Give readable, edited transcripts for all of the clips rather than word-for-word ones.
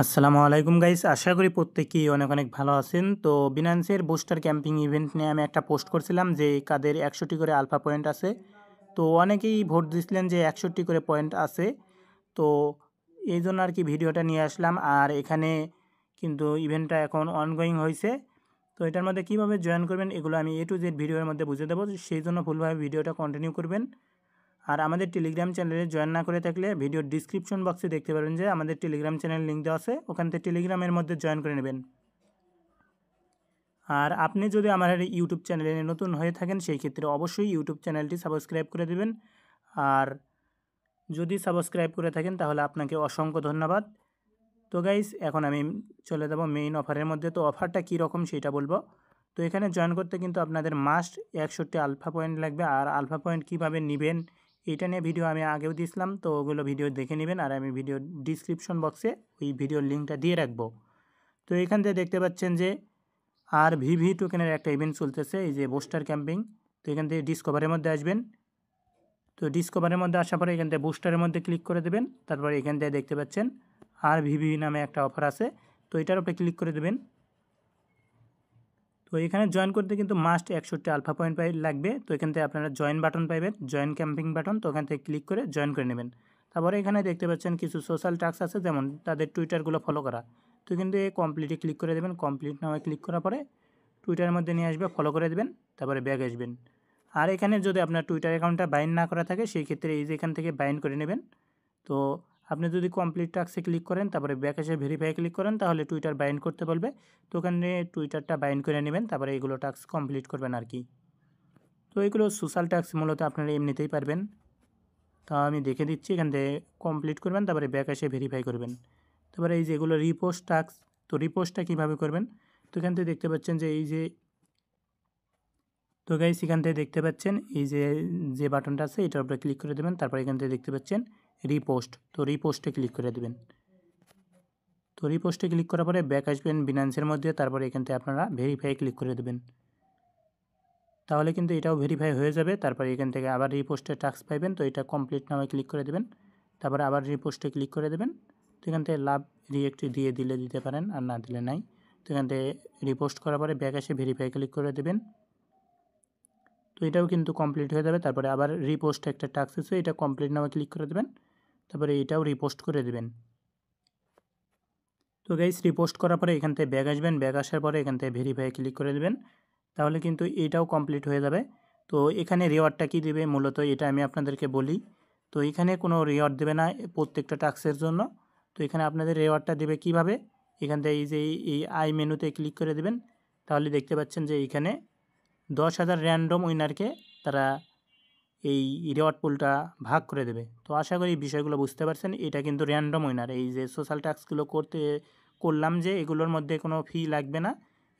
আসসালামু আলাইকুম গাইস, আশা করি প্রত্যেকেই অনেক অনেক ভালো আছেন। তো বিনান্সের বুস্টার ক্যাম্পিং ইভেন্ট নিয়ে আমি একটা পোস্ট করছিলাম যে কাদের 100টি করে আলফা পয়েন্ট আছে। তো অনেকেই ভোট দিছিলেন যে 61টি করে পয়েন্ট আছে। তো এই জন্য আর কি ভিডিওটা নিয়ে আসলাম। আর এখানে কিন্তু ইভেন্টটা এখন অনগোয়িং হয়েছে। তো এটার মধ্যে কীভাবে জয়েন করবেন এগুলো আমি A to Z ভিডিওর মধ্যে বুঝিয়ে দেবো, সেই জন্য ফুলভাবে ভিডিওটা কন্টিনিউ করবেন। আর আমাদের টেলিগ্রাম চ্যানেলে জয়েন না করে থাকলে ভিডিওর ডিসক্রিপশন বক্সে দেখতে পারবেন যে আমাদের টেলিগ্রাম চ্যানেল লিঙ্ক দেওয়া আছে, ওখান থেকে টেলিগ্রামের মধ্যে জয়েন করে নেবেন। আর আপনি যদি আমার ইউটিউব চ্যানেলে নতুন হয়ে থাকেন সেই ক্ষেত্রে অবশ্যই ইউটিউব চ্যানেলটি সাবস্ক্রাইব করে দেবেন। আর যদি সাবস্ক্রাইব করে থাকেন তাহলে আপনাকে অসংখ্য ধন্যবাদ। তো গাইস, এখন আমি চলে যাব মেইন অফারের মধ্যে। তো অফারটা কী রকম সেটা বলবো। তো এখানে জয়েন করতে কিন্তু আপনাদের মাস্ট 61টি আলফা পয়েন্ট লাগবে। আর আলফা পয়েন্ট কীভাবে নেবেন এটা নিয়ে ভিডিও আমি আগেও দিয়েছিলাম, তো ওগুলো ভিডিও দেখে নেবেন। আর আমি ভিডিও ডিসক্রিপশন বক্সে ওই ভিডিওর লিঙ্কটা দিয়ে রাখবো। তো এখান থেকে দেখতে পাচ্ছেন যে আর ভিভি টোকেনের একটা ইভেন্ট চলতেছে, এই যে বুস্টার ক্যাম্পিং। তো এখান থেকে ডিসকভারের মধ্যে আসবেন। তো ডিসকভারের মধ্যে আসার পরে এখান থেকে বুস্টারের মধ্যে ক্লিক করে দেবেন। তারপরে এখান থেকে দেখতে পাচ্ছেন আর ভিভি নামে একটা অফার আছে, তো এটার উপরে ক্লিক করে দেবেন। তো এখানে জয়েন করতে কিন্তু মাস্ট 61টি আলফা পয়েন্ট লাগবে। তো এখান থেকে আপনারা জয়েন বাটন পাইবেন, জয়েন ক্যাম্পিং বাটন। তো ওখান থেকে ক্লিক করে জয়েন করে নেবেন। তারপরে এখানে দেখতে পাচ্ছেন কিছু সোশ্যাল টাস্ক আছে, যেমন তাদের টুইটারগুলো ফলো করা। তো কিন্তু এই কমপ্লিটে ক্লিক করে দেবেন। কমপ্লিট নামে ক্লিক করার পরে টুইটারের মধ্যে নিয়ে আসবে, ফলো করে দেবেন, তারপরে ব্যাক আসবেন। আর এখানে যদি আপনার টুইটার অ্যাকাউন্টটা বাইন্ড না করা থাকে সেই ক্ষেত্রে এই যে এখান থেকে বাইন্ড করে নেবেন। তো আপনি যদি কমপ্লিট টাস্কে ক্লিক করেন তারপরে ব্যাক এসে ভেরিফাই ক্লিক করেন তাহলে টুইটার বাইন্ড করতে বলবে। তো ওখানে টুইটারটা বাইন্ড করে নেবেন, তারপরে এগুলো টাস্ক কমপ্লিট করবেন আর কি। তো এগুলো সোশ্যাল টাস্ক মূলত আপনারা এমনিতেই পারবেন। তা আমি দেখে দিচ্ছি, এখান থেকে কমপ্লিট করবেন, তারপরে ব্যাক এসে ভেরিফাই করবেন। তারপরে এই যেগুলো রিপোস্ট টাস্ক, তো রিপোস্টটা কীভাবে করবেন। তো এখান থেকে দেখতে পাচ্ছেন যে এই যে, তো গাইস এখান থেকে দেখতে পাচ্ছেন এই যে যে বাটনটা আছে এটার উপরে ক্লিক করে দেবেন। তারপর এখান থেকে দেখতে পাচ্ছেন রিপোস্ট, তো রিপোস্টে ক্লিক করে দেবেন। তো রিপোস্টে ক্লিক করার পরে ব্যাক আসবেন বিনান্সের মধ্যে। তারপরে এখান থেকে আপনারা ভেরিফাই ক্লিক করে দেবেন, তাহলে কিন্তু এটাও ভেরিফাই হয়ে যাবে। তারপরে এখান থেকে আবার রিপোস্টে টাস্ক পাইবেন, তো এটা কমপ্লিট নামে ক্লিক করে দেবেন। তারপরে আবার রিপোস্টে ক্লিক করে দেবেন। তো এখান থেকে লাভ রিয়েক্ট দিয়ে দিলে দিতে পারেন, আর না দিলে নাই। তো এখান থেকে রিপোস্ট করার পরে ব্যাক এসে ভেরিফাই ক্লিক করে দেবেন। তো এটাও কিন্তু কমপ্লিট হয়ে যাবে। তারপরে আবার রিপোস্ট একটা টাস্ক আছে, এটা কমপ্লিট নামে ক্লিক করে দেবেন। তারপরে এটাও রিপোস্ট করে দেবেন। তো গাইস, রিপোস্ট করার পরে এখান থেকে ব্যাক আসবেন। ব্যাক আসার পরে এখান থেকে ভেরিফাই ক্লিক করে দেবেন, তাহলে কিন্তু এটাও কমপ্লিট হয়ে যাবে। তো এখানে রিওয়ার্ডটা কী দেবে মূলত এটা আমি আপনাদেরকে বলি। তো এখানে কোনো রিওয়ার্ড দেবে না প্রত্যেকটা টাস্কের জন্য। তো এখানে আপনাদের রিওয়ার্ডটা দেবে কিভাবে, এখান থেকে এই যে এই আই মেনুতে ক্লিক করে দেবেন। তাহলে দেখতে পাচ্ছেন যে এখানে 10,000 র্যান্ডম উইনারকে তারা এই রিওয়ার্ড পুলটা ভাগ করে দেবে। তো আশা করি বিষয়গুলো বুঝতে পারছেন। এটা কিন্তু র্যান্ডম উইনার, এই যে সোশ্যাল টাস্কগুলো করলাম যে এগুলোর মধ্যে কোনো ফি লাগবে না,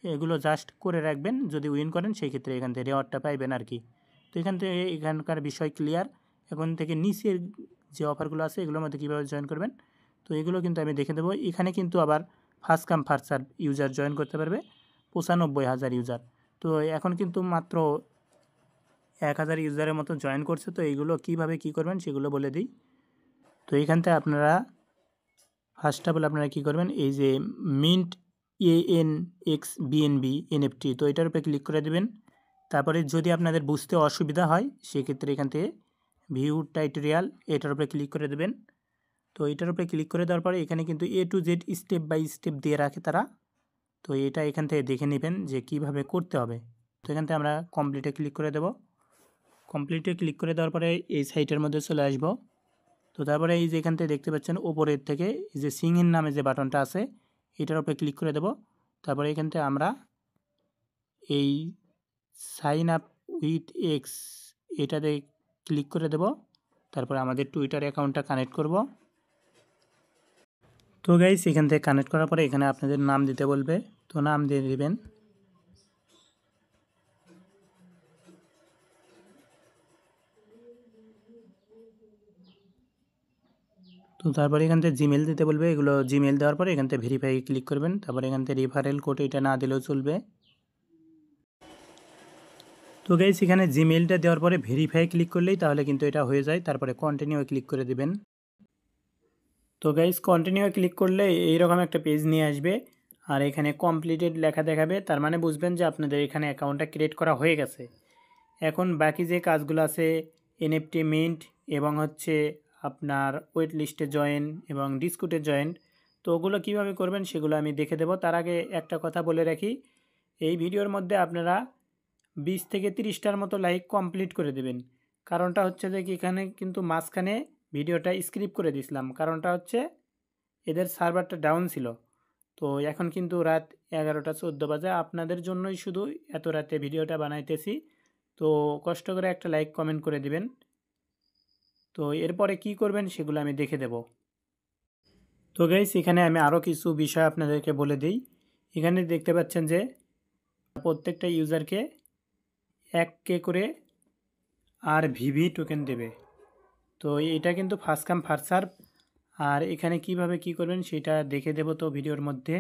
এগুলো জাস্ট করে রাখবেন। যদি উইন করেন সেই ক্ষেত্রে এখান থেকে রিওয়ার্ডটা পাইবেন আর কি। তো এখান থেকে এখানকার বিষয় ক্লিয়ার। এখন থেকে নিচের যে অফারগুলো আছে এগুলোর মধ্যে কীভাবে জয়েন করবেন, তো এগুলো কিন্তু আমি দেখে দেবো। এখানে কিন্তু আবার first come first serve user join করতে পারবে 95,000 ইউজার। তো এখন কিন্তু মাত্র 1,000 ইউজারের মতো জয়েন করছে। তো এইগুলো কীভাবে কী করবেন সেগুলো বলে দিই। তো এইখান থেকে আপনারা ফার্স্ট অফ অল আপনারা কী করবেন, এই যে মিন্ট ANXBNB NFT, তো এটার উপরে ক্লিক করে দেবেন। তারপরে যদি আপনাদের বুঝতে অসুবিধা হয় সেক্ষেত্রে এখান থেকে ভিউ টাইটোরিয়াল এটার উপরে ক্লিক করে দেবেন। তো এটার উপরে ক্লিক করে দেওয়ার পরে এখানে কিন্তু A to Z step by step দিয়ে রাখে তারা। তো এটা এখান থেকে দেখে নেবেন যে কিভাবে করতে হবে। তো এখান থেকে আমরা কমপ্লিটে ক্লিক করে দেব। কমপ্লিটে ক্লিক করে দেওয়ার পরে এই সাইটের মধ্যে চলে আসব। তো তারপরে এই যে এখান থেকে দেখতে পাচ্ছেন ওপরের থেকে এই যে সিংহিন নামে যে বাটনটা আছে এটার উপরে ক্লিক করে দেব। তারপরে এখান থেকে আমরা এই সাইন আপ উইথ এক্স এটাতে ক্লিক করে দেব। তারপরে আমাদের টুইটার অ্যাকাউন্টটা কানেক্ট করব। তো গাইস, এখান থেকে কানেক্ট করার পরে এখানে আপনাদের নাম দিতে বলবে, তো নাম দিয়ে দেবেন। তো তারপরে এখান থেকে জিমেল দিতে বলবে, এগুলো জিমেল দেওয়ার পরে এখান থেকে ভেরিফাই ক্লিক করবেন। তারপরে এখান থেকে রেফারেল কোড এটা না দিলেও চলবে। তো গাইস, এখানে জিমেলটা দেওয়ার পরে ভেরিফাই ক্লিক করলেই তাহলে কিন্তু এটা হয়ে যায়। তারপরে কন্টিনিউ ক্লিক করে দেবেন। তো গাইস কন্টিনিউ ক্লিক করলে এইরকম একটা পেজ নিয়ে আসবে আর এখানে কমপ্লিটেড লেখা দেখাবে, তার মানে বুঝবেন যে আপনাদের এখানে অ্যাকাউন্টটা ক্রিয়েট করা হয়ে গেছে। এখন বাকি যে কাজগুলো আছে এনএফটি মিন্ট এবং হচ্ছে আপনার ওয়েট লিস্টে জয়েন এবং ডিসকুটে জয়েন, তো ওগুলো কীভাবে করবেন সেগুলো আমি দেখে দেবো। তার আগে একটা কথা বলে রাখি, এই ভিডিওর মধ্যে আপনারা 20 থেকে 30টার মতো লাইক কমপ্লিট করে দেবেন। কারণটা হচ্ছে যে কি এখানে কিন্তু মাঝখানে ভিডিওটা স্ক্রিপ্ট করে দিয়েছিলাম, কারণটা হচ্ছে এদের সার্ভারটা ডাউন ছিল। তো এখন কিন্তু রাত 11টা 14 বাজে, আপনাদের জন্যই শুধু এত রাতে ভিডিওটা বানাইতেছি। তো কষ্ট করে একটা লাইক কমেন্ট করে দিবেন। তো এরপরে কি করবেন সেগুলো আমি দেখে দেব। তো গাইস এখানে আমি আরও কিছু বিষয় আপনাদেরকে বলে দিই। এখানে দেখতে পাচ্ছেন যে প্রত্যেকটা ইউজারকে 1K করে আর ভিভি টোকেন দেবে। তো এটা কিন্তু ফার্স্ট কাম ফার্স্ট সার্ভ। আর এখানে কিভাবে কি করবেন সেটা দেখে দেব তো ভিডিওর মধ্যে।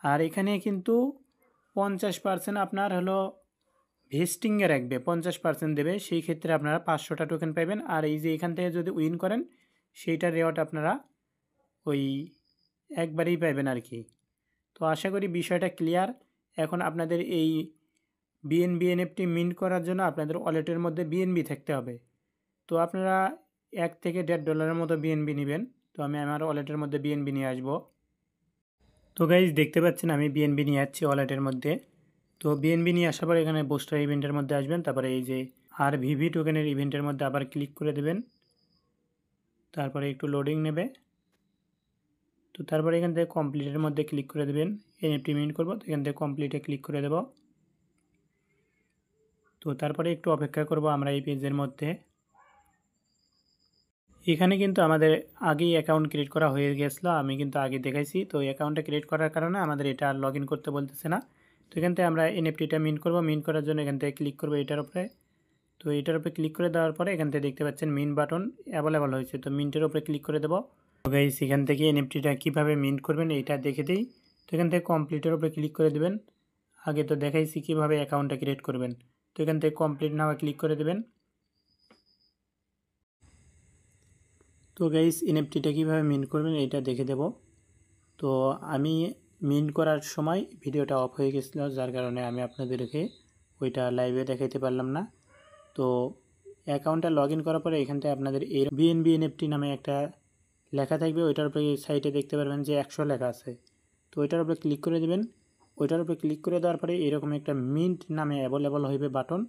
আর এখানে কিন্তু 50% আপনার হলো ভেস্টিংয়ে রাখবে, 50% দেবে, সেই ক্ষেত্রে আপনারা 500টা টোকেন পাবেন। আর এই যে এখান থেকে যদি উইন করেন সেইটার রেওয়ার্ড আপনারা ওই একবারেই পাবেন আর কি। তো আশা করি বিষয়টা ক্লিয়ার। এখন আপনাদের এই বিএনবি এনএফটি মিন্ট করার জন্য আপনাদের ওয়ালেটের মধ্যে বিএনবি থাকতে হবে। তো আপনারা $1 থেকে $1.5 মতো বিএনবি নেবেন। তো আমি আমার ওয়ালেটের মধ্যে বিএনবি নিয়ে আসব। তো গাইজ দেখতে পাচ্ছেন আমি বিএনবি নিয়ে যাচ্ছি ওয়ালেটের মধ্যে। তো বিএনবি নিয়ে আসার পর এখানে বুস্টার ইভেন্টের মধ্যে আসবেন, তারপরে এই যে আর ভিভি টোকেনের ইভেন্টের মধ্যে আবার ক্লিক করে দেবেন। তারপরে একটু লোডিং নেবে। তো তারপরে এখান থেকে কমপ্লিটের মধ্যে ক্লিক করে দেবেন। এনএফটি মিন্ট করবো, তো এখান থেকে কমপ্লিটে ক্লিক করে দেব। তো তারপরে একটু অপেক্ষা করব আমরা এই পেজের মধ্যে। এখানে কিন্তু আমাদের আগেই অ্যাকাউন্ট ক্রিয়েট করা হয়ে গেছিলো, আমি কিন্তু আগে দেখাইছি। তো অ্যাকাউন্টটা ক্রিয়েট করার কারণে আমাদের এটা আর লগ ইন করতে বলতেছে না। তো এখান থেকে আমরা এনএফটিটা মিন্ট করব। মিন্ট করার জন্য এখান থেকে ক্লিক করবো এটার উপরে। তো এটার উপরে ক্লিক করে দেওয়ার পরে এখান থেকে দেখতে পাচ্ছেন মিন্ট বাটন অ্যাভেলেবল হয়েছে, তো মিন্টের উপরে ক্লিক করে দেবো। তো গাইস এখান থেকে এনএফটিটা কীভাবে মিন্ট করবেন এইটা দেখে দিই। তো এখান থেকে কমপ্লিটের উপরে ক্লিক করে দেবেন। আগে তো দেখাইছি কীভাবে অ্যাকাউন্টটা ক্রিয়েট করবেন। তো এখান থেকে কমপ্লিট নাও ক্লিক করে দেবেন। তো গাইস এনএফটিটা কীভাবে মিন্ট করবেন এটা দেখে দেব। তো আমি মিন্ট করার সময় ভিডিওটা অফ হয়ে গেছিলো, যার কারণে আমি আপনাদেরকে ওইটা লাইভে দেখাইতে পারলাম না। তো অ্যাকাউন্টটা লগ ইন করার পরে এখান থেকে আপনাদের এই বিএনবি এনএফটি নামে একটা লেখা থাকবে, ওইটার উপরে সাইটে দেখতে পারবেন যে 100 লেখা আছে। তো ওইটার উপরে ক্লিক করে দেবেন। ওইটার উপরে ক্লিক করে দেওয়ার পরে এরকম একটা মিন্ট নামে অ্যাভেলেবল হইবে বাটন।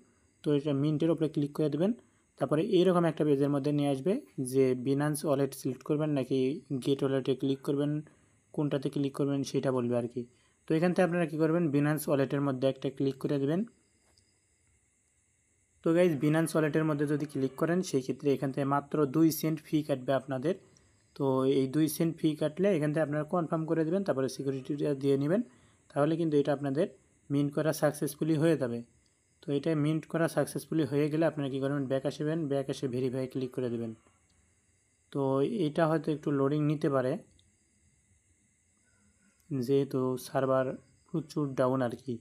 তো এটা মিন্টের উপরে ক্লিক করে দেবেন। তারপরে এইরকম একটা পেজের মধ্যে নিয়ে আসবে যে বিনান্স ওয়ালেট সিলেক্ট করবেন নাকি গেট ওয়ালেটে ক্লিক করবেন, কোনটাতে ক্লিক করবেন সেটা বলবে আর কি। তো এখান থেকে আপনারা কী করবেন, বিনান্স ওয়ালেটের মধ্যে একটা ক্লিক করে দেবেন। তো গাইজ বিনান্স ওয়ালেটের মধ্যে যদি ক্লিক করেন সেই ক্ষেত্রে এখান থেকে মাত্র 2 সেন্ট ফি কাটবে আপনাদের। তো এই 2 সেন্ট ফি কাটলে এখান থেকে আপনারা কনফার্ম করে দেবেন, তারপরে সিকিউরিটিটা দিয়ে নেবেন। তাহলে কিন্তু এটা আপনাদের মিন্ট করা সাকসেসফুলি হয়ে যাবে। তো এটা মিন্ট করা সাকসেসফুলি হয়ে গেলে আপনারা কী করবেন, ব্যাক আসবেন, ব্যাক এসে ভেরিফাই ক্লিক করে দেবেন। তো এটা হয়তো একটু লোডিং নিতে পারে যেহেতু সার্ভার প্রচুর ডাউন আর কি।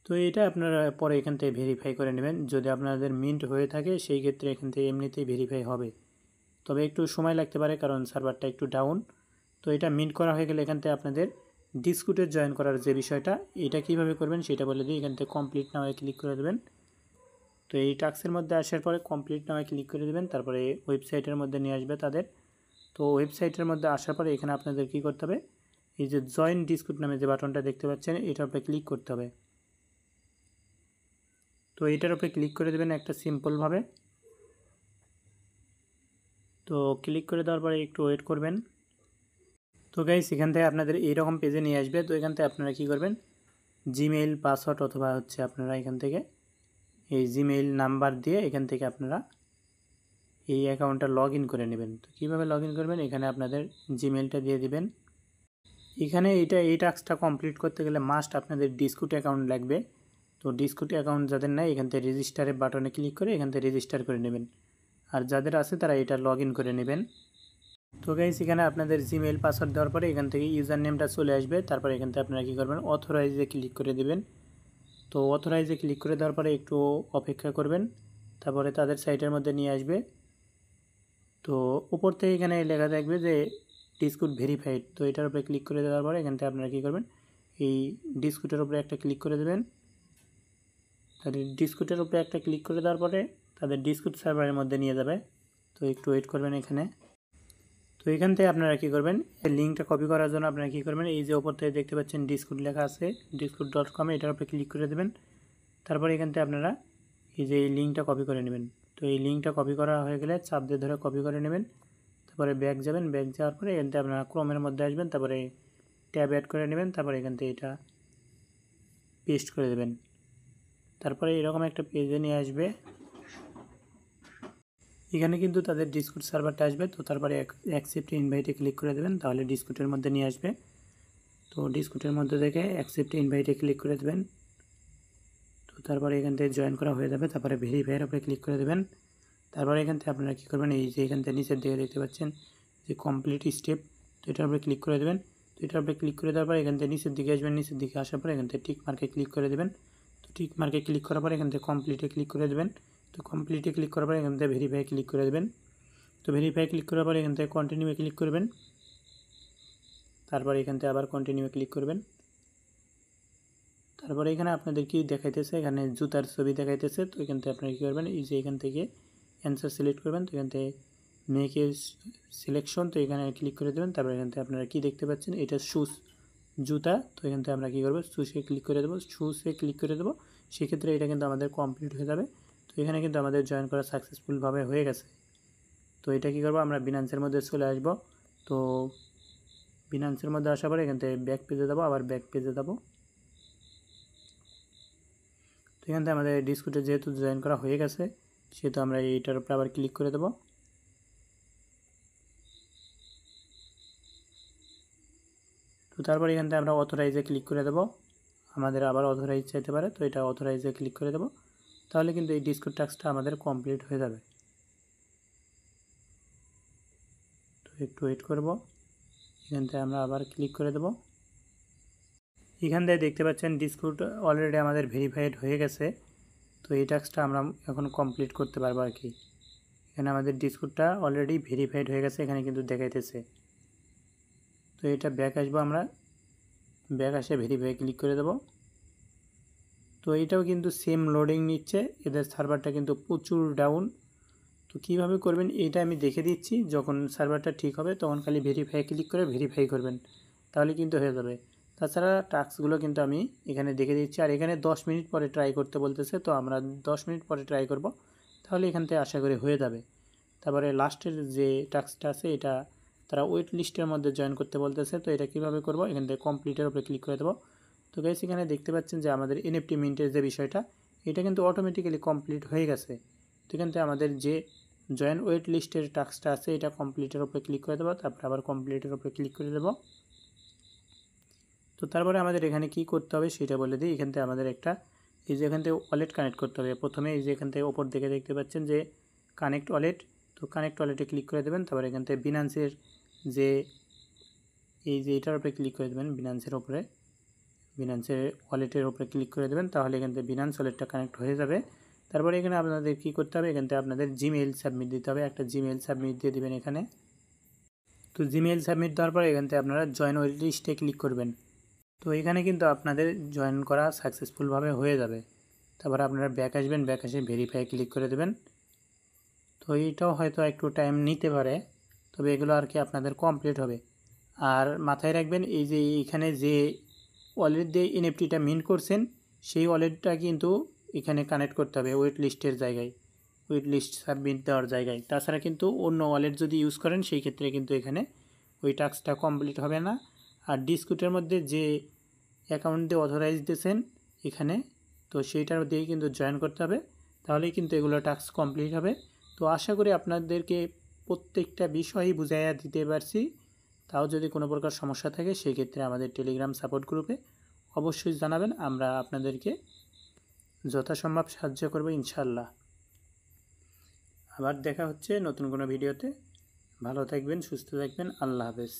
তো এটা আপনারা পরে এখান থেকে ভেরিফাই করে নেবেন। যদি আপনাদের মিন্ট হয়ে থাকে সেই ক্ষেত্রে এখান থেকে এমনিতেই ভেরিফাই হবে, তবে একটু সময় লাগতে পারে কারণ সার্ভারটা একটু ডাউন। তো এটা মিন্ট করা হয়ে গেলে এখান থেকে আপনাদের ডিসকুটে জয়েন করার যে বিষয়টা, এটা কিভাবে করবেন সেটা বলে দিই। এখান থেকে কমপ্লিট নামে ক্লিক করে দেবেন। তো এই টাস্কের মধ্যে আসার পরে কমপ্লিট নামে ক্লিক করে দেবেন, তারপরে ওয়েবসাইটের মধ্যে নিয়ে আসবে তাদের। তো ওয়েবসাইটের মধ্যে আসার পরে এখানে আপনাদের কী করতে হবে, এই যে জয়েন ডিসকুট নামে যে বাটনটা দেখতে পাচ্ছেন এটার উপরে ক্লিক করতে হবে। তো এটার উপরে ক্লিক করে দেবেন একটা সিম্পলভাবে। তো ক্লিক করে দেওয়ার পরে একটু ওয়েট করবেন। তো গাইস এখান থেকে আপনাদের এইরকম পেজে নিয়ে আসবে। তো এখান থেকে আপনারা কী করবেন, জিমেইল পাসওয়ার্ড অথবা হচ্ছে আপনারা এখান থেকে এই জিমেইল নাম্বার দিয়ে এখান থেকে আপনারা এই অ্যাকাউন্টটা লগ ইন করে নেবেন। তো কীভাবে লগ ইন করবেন, এখানে আপনাদের জিমেইলটা দিয়ে দিবেন। এখানে এই টাস্কটা কমপ্লিট করতে গেলে মাস্ট আপনাদের ডিসকুট অ্যাকাউন্ট লাগবে। তো ডিসকুট অ্যাকাউন্ট যাদের নাই এখান থেকে রেজিস্টারের বাটনে ক্লিক করে এখান থেকে রেজিস্টার করে নেবেন। আর যাদের আছে তারা এটা লগ ইন করে নেবেন। তো গাইস এখানে আপনাদের জিমেইল পাসওয়ার্ড দেওয়ার পরে এখান থেকে ইউজার নেমটা চলে আসবে। তারপরে এখান থেকে আপনারা কী করবেন, অথরাইজে ক্লিক করে দেবেন। তো অথরাইজে ক্লিক করে দেওয়ার পরে একটু অপেক্ষা করবেন, তারপরে তাদের সাইটের মধ্যে নিয়ে আসবে। তো উপর থেকে এখানে লেখা থাকবে যে ডিসকুট ভেরিফাইড, তো এটার উপরে ক্লিক করে দেওয়ার পরে এখান থেকে আপনারা কী করবেন, এই ডিসকুটের উপরে একটা ক্লিক করে দেবেন। তাদের ডিসকুটের উপরে একটা ক্লিক করে দেওয়ার পরে তাদের ডিসকুট সার্ভারের মধ্যে নিয়ে যাবে। তো একটু ওয়েট করবেন এখানে। তো এখান থেকে আপনারা কী করবেন, এই লিঙ্কটা কপি করার জন্য আপনারা কী করবেন, এই যে ওপর থেকে দেখতে পাচ্ছেন ডিসকুট লেখা আছে, discord.com, এটার উপরে ক্লিক করে দেবেন। তারপরে এখান থেকে আপনারা এই যে এই লিঙ্কটা কপি করে নেবেন। তো এই লিঙ্কটা কপি করা হয়ে গেলে চাপ দিয়ে ধরে কপি করে নেবেন। তারপরে ব্যাক যাবেন, ব্যাক যাওয়ার পরে এখান থেকে আপনারা ক্রোমের মধ্যে আসবেন, তারপরে ট্যাব অ্যাড করে নেবেন, তারপরে এখান থেকে এটা পেস্ট করে দেবেন। তারপরে এরকম একটা পেজে নিয়ে আসবে, এখানে কিন্তু তাদের ডিসকুট সার্ভারটা আসবে। তো তারপরে অ্যাকসেপ্ট ইনভাইটে ক্লিক করে দেবেন, তাহলে ডিসকুটের মধ্যে নিয়ে আসবে। তো ডিসকুটের মধ্যে থেকে অ্যাকসেপ্ট ইনভাইটে ক্লিক করে দেবেন। তো তারপরে এখান থেকে জয়েন করা হয়ে যাবে। তারপরে ভেরিফাইয়ের উপরে ক্লিক করে দেবেন। তারপরে এখান থেকে আপনারা কী করবেন, এই যে এখান থেকে নিচের দিকে দেখতে পাচ্ছেন যে কমপ্লিট স্টেপ, তো এটার উপরে ক্লিক করে দেবেন। তো এটার উপরে ক্লিক করে দেওয়ার পরে এখান থেকে নিচের দিকে আসবেন, নিচের দিকে আসার পরে এখান থেকে টিক মার্কে ক্লিক করে দেবেন। তো টিক মার্কে ক্লিক করার পরে এখান থেকে কমপ্লিটে ক্লিক করে দেবেন। তো কমপ্লিটে ক্লিক করার পরে এখান থেকে ভেরিফাই ক্লিক করে দেবেন। তো ভেরিফাই ক্লিক করার পরে এখান থেকে কন্টিনিউয়ে ক্লিক করবেন। তারপরে এখান থেকে আবার কন্টিনিউয়ে ক্লিক করবেন। তারপরে এখানে আপনাদের কি দেখাইতেছে, এখানে জুতার ছবি দেখাইতেছে। তো এখান থেকে আপনারা কী করবেন, এই যে এখান থেকে অ্যান্সার সিলেক্ট করবেন। তো এখান থেকে মেক এ সিলেকশন, তো এখানে ক্লিক করে দেবেন। তারপরে এখান থেকে আপনারা কী দেখতে পাচ্ছেন, এটা শুজ, জুতা। তো এখান থেকে আমরা কী করবো, শুজে ক্লিক করে দেবো, শুজে ক্লিক করে দেবো। সেক্ষেত্রে এটা কিন্তু আমাদের কমপ্লিট হয়ে যাবে। তো এখানে কিন্তু আমাদের জয়েন করা সাকসেসফুলভাবে হয়ে গেছে। তো এটা কী করবো, আমরা বিনান্সের মধ্যে চলে আসব। তো বিনান্সের মধ্যে আসার পরে এখান থেকে ব্যাক পেজে যাবো, আবার ব্যাক পেজে যাবো। তো এখান থেকে আমাদের ডিসকুটে যেহেতু জয়েন করা হয়ে গেছে, সেহেতু আমরা এইটার উপরে আবার ক্লিক করে দেবো। তো তারপর এখান থেকে আমরা অথরাইজে ক্লিক করে দেবো। আমাদের আবার অথরাইজ চাইতে পারে, তো এটা অথরাইজে ক্লিক করে দেবো। তাহলে কিন্তু এই ডিসকুট টাস্কটা আমাদের কমপ্লিট হয়ে যাবে। তো একটু ওয়েট করব, এখান থেকে আমরা আবার ক্লিক করে দেবো। এখান থেকে দেখতে পাচ্ছেন ডিসকুট অলরেডি আমাদের ভেরিফাইড হয়ে গেছে। তো এই টাস্কটা আমরা এখন কমপ্লিট করতে পারবো আর কি। এখানে আমাদের ডিসকুটটা অলরেডি ভেরিফাইড হয়ে গেছে, এখানে কিন্তু দেখাইতেছে। তো এটা ব্যাক আসবো, আমরা ব্যাক আসে ভেরিফাই ক্লিক করে দেবো। তো এটাও কিন্তু সেম লোডিং নিচ্ছে, এদের সার্ভারটা কিন্তু প্রচুর ডাউন। তো কীভাবে করবেন এইটা আমি দেখে দিচ্ছি, যখন সার্ভারটা ঠিক হবে তখন খালি ভেরিফাই ক্লিক করে ভেরিফাই করবেন, তাহলে কিন্তু হয়ে যাবে। তাছাড়া টাস্কগুলো কিন্তু আমি এখানে দেখে দিচ্ছি। আর এখানে 10 মিনিট পরে ট্রাই করতে বলতেছে, তো আমরা 10 মিনিট পরে ট্রাই করব, তাহলে এখান থেকে আশা করি হয়ে যাবে। তারপরে লাস্টের যে টাস্কটা আছে, এটা তারা ওয়েট লিস্টের মধ্যে জয়েন করতে বলতেছে। তো এটা কীভাবে করব, এখান থেকে কমপ্লিটের উপরে ক্লিক করে দেবো। তো গাইস এখানে দেখতে পাচ্ছেন যে আমাদের এনএফটি মিন্টের যে বিষয়টা, এটা কিন্তু অটোমেটিক্যালি কমপ্লিট হয়ে গেছে। তো এখান থেকে আমাদের যে জয়েন ওয়েট লিস্টের টাস্কটা আছে, এটা কমপ্লিটের উপরে ক্লিক করে দেবো। তারপরে আবার কমপ্লিটের উপরে ক্লিক করে দেবো। তো তারপরে আমাদের এখানে কি করতে হবে সেটা বলে দিই। এখান থেকে আমাদের একটা এই যে এখান থেকে ওয়ালেট কানেক্ট করতে হবে। প্রথমে এই যে এখান থেকে ওপর দিকে দেখতে পাচ্ছেন যে কানেক্ট ওয়ালেট, তো কানেক্ট ওয়ালেটে ক্লিক করে দেবেন। তারপরে এখান থেকে বিনান্সের যে এই যে এটার উপরে ক্লিক করে দেবেন, বিনান্সের উপরে, বিনান্সের ওয়ালেটের উপরে ক্লিক করে দেবেন, তাহলে এখান থেকে বিনান্স ওয়ালেটটা কানেক্ট হয়ে যাবে। তারপরে এখানে আপনাদের কী করতে হবে, এখান থেকে আপনাদের জিমেইল সাবমিট দিতে হবে। একটা জিমেইল সাবমিট দিয়ে দেবেন এখানে। তো জিমেইল সাবমিট দেওয়ার পরে এখান থেকে আপনারা জয়েন ওয়েট লিস্টে ক্লিক করবেন। তো এখানে কিন্তু আপনাদের জয়েন করা সাকসেসফুলভাবে হয়ে যাবে। তারপর আপনারা ব্যাক আসবেন, ব্যাক এসে ভেরিফাই ক্লিক করে দেবেন। তো এইটাও হয়তো একটু টাইম নিতে পারে, তবে এগুলো আর কি আপনাদের কমপ্লিট হবে। আর মাথায় রাখবেন, এই যে এখানে যে ওয়ালেট দিয়ে এনএফটিটা মিন্ট করছেন, সেই ওয়ালেটটা কিন্তু এখানে কানেক্ট করতে হবে ওয়েট লিস্টের জায়গায়, ওয়েট লিস্ট সাবমিট দেওয়ার জায়গায়। তাছাড়া কিন্তু অন্য ওয়ালেট যদি ইউজ করেন, সেই ক্ষেত্রে কিন্তু এখানে ওই টাস্কটা কমপ্লিট হবে না। আর ডিসকুটের মধ্যে যে অ্যাকাউন্ট দিয়ে অথরাইজ দিয়েছেন এখানে, তো সেইটার দিয়েই কিন্তু জয়েন করতে হবে, তাহলেই কিন্তু এগুলো টাস্ক কমপ্লিট হবে। তো আশা করি আপনাদেরকে প্রত্যেকটা বিষয়ই বুঝাইয়া দিতে পারছি। তাও যদি কোনো প্রকার সমস্যা থাকে, সেই ক্ষেত্রে আমাদের টেলিগ্রাম সাপোর্ট গ্রুপে অবশ্যই জানাবেন, আমরা আপনাদেরকে যথাসম্ভব সাহায্য করব ইনশাআল্লাহ। আবার দেখা হচ্ছে নতুন কোনো ভিডিওতে। ভালো থাকবেন, সুস্থ থাকবেন, আল্লাহ হাফেজ।